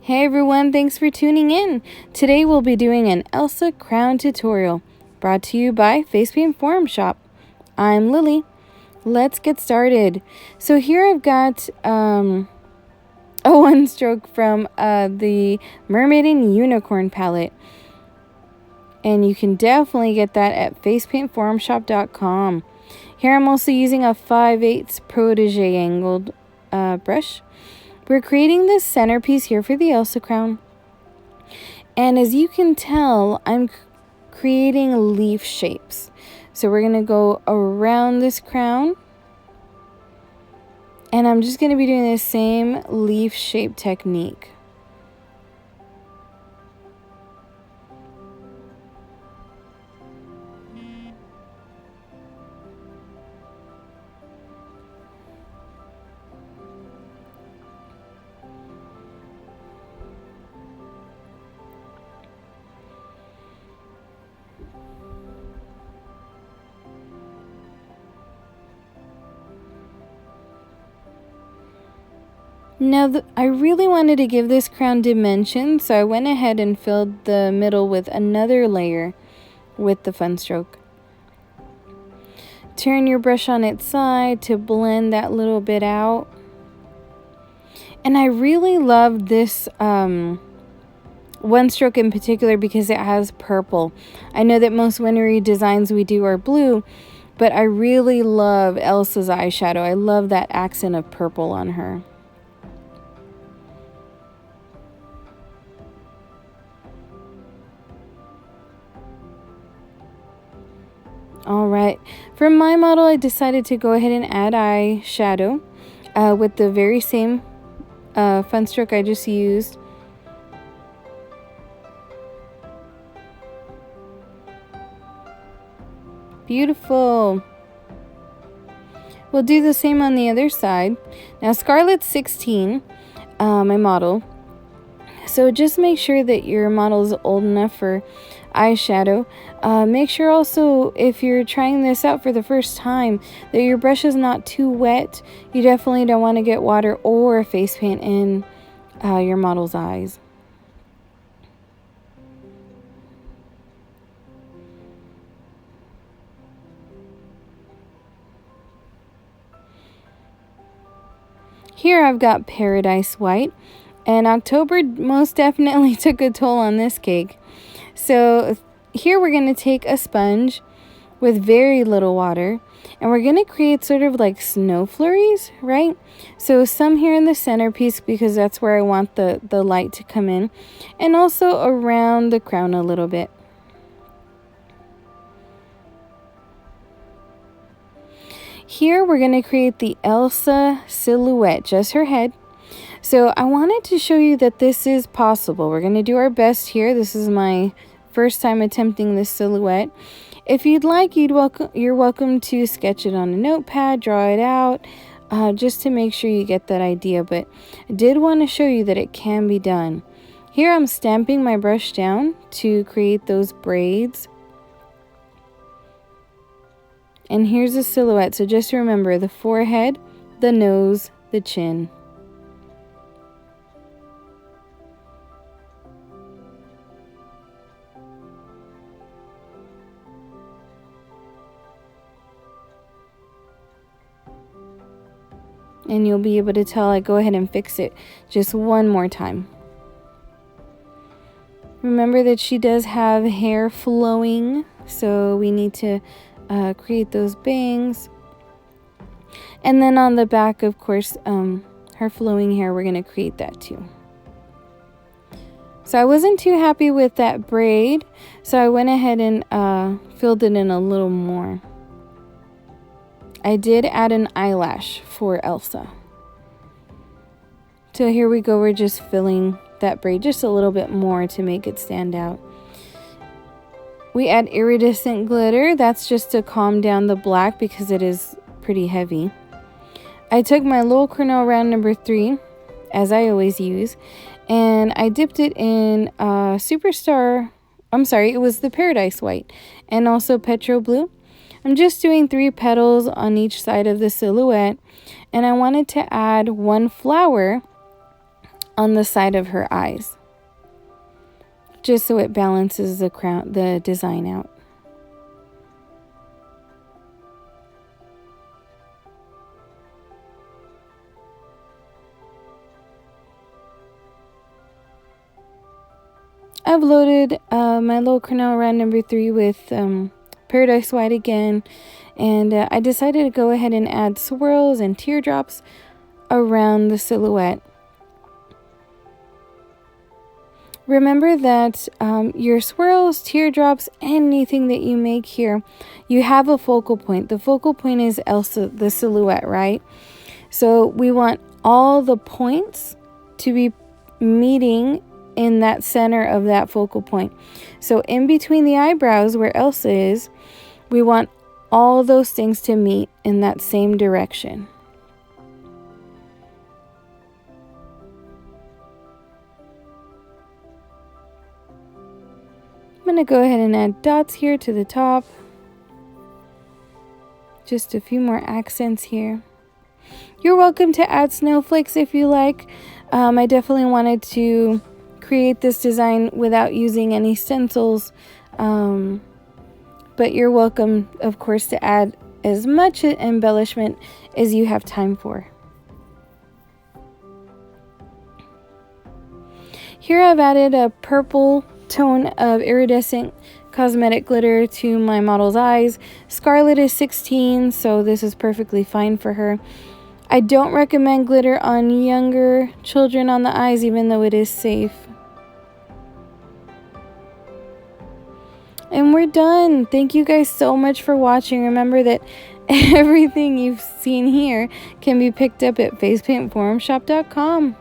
Hey everyone, thanks for tuning in. Today we'll be doing an Elsa crown tutorial brought to you by Facepaint Forum Shop. I'm Lily. Let's get started. So here I've got a one stroke from the Mermaid and Unicorn palette. And you can definitely get that at facepaintforumshop.com. Here I'm also using a 5/8 protege angled brush. We're creating this centerpiece here for the Elsa crown. And as you can tell, I'm creating leaf shapes. So we're going to go around this crown. And I'm just going to be doing the same leaf shape technique. Now, I really wanted to give this crown dimension, so I went ahead and filled the middle with another layer with the fun stroke. Turn your brush on its side to blend that little bit out. And I really love this one stroke in particular because it has purple. I know that most wintry designs we do are blue, but I really love Elsa's eyeshadow. I love that accent of purple on her. Alright, for my model I decided to go ahead and add eyeshadow with the very same fun stroke I just used. Beautiful. We'll do the same on the other side. Now Scarlett's 16, my model. So just make sure that your model is old enough for eyeshadow. Make sure also, if you're trying this out for the first time, that your brush is not too wet. You definitely don't want to get water or face paint in your model's eyes. Here I've got Paradise White, and October most definitely took a toll on this cake. So here we're going to take a sponge with very little water, and we're going to create sort of like snow flurries, right? So some here in the centerpiece because that's where I want the light to come in, and also around the crown a little bit. Here we're going to create the Elsa silhouette, just her head. So I wanted to show you that this is possible. We're going to do our best here. This is my first time attempting this silhouette. If you'd like, you're welcome to sketch it on a notepad, draw it out, just to make sure you get that idea. But I did want to show you that it can be done. Here I'm stamping my brush down to create those braids. And here's a silhouette. So just remember the forehead, the nose, the chin. And you'll be able to tell I go ahead and fix it just one more time. Remember that she does have hair flowing, so we need to create those bangs. And then on the back, of course, her flowing hair, we're going to create that too. So I wasn't too happy with that braid, so I went ahead and filled it in a little more. I did add an eyelash for Elsa. So here we go, we're just filling that braid just a little bit more to make it stand out. We add iridescent glitter. That's just to calm down the black because it is pretty heavy. I took my Lowell Cornell round number 3, as I always use, and I dipped it in it was the Paradise White and also Petro Blue. I'm just doing 3 petals on each side of the silhouette, and I wanted to add one flower on the side of her eyes, just so it balances the design out. I've loaded my little Cornell round number 3 with Paradise White again, and I decided to go ahead and add swirls and teardrops around the silhouette. Remember that your swirls, teardrops, anything that you make here, you have a focal point. The focal point is Elsa, the silhouette, right? So we want all the points to be meeting in that center of that focal point. So in between the eyebrows where Elsa is, we want all those things to meet in that same direction. I'm going to go ahead and add dots here to the top. Just a few more accents here. You're welcome to add snowflakes if you like. I definitely wanted to create this design without using any stencils, but you're welcome, of course, to add as much embellishment as you have time for. Here I've added a purple tone of iridescent cosmetic glitter to my model's eyes. Scarlett is 16, so this is perfectly fine for her. I don't recommend glitter on younger children on the eyes, even though it is safe. And we're done. Thank you guys so much for watching. Remember that everything you've seen here can be picked up at facepaintforumshop.com.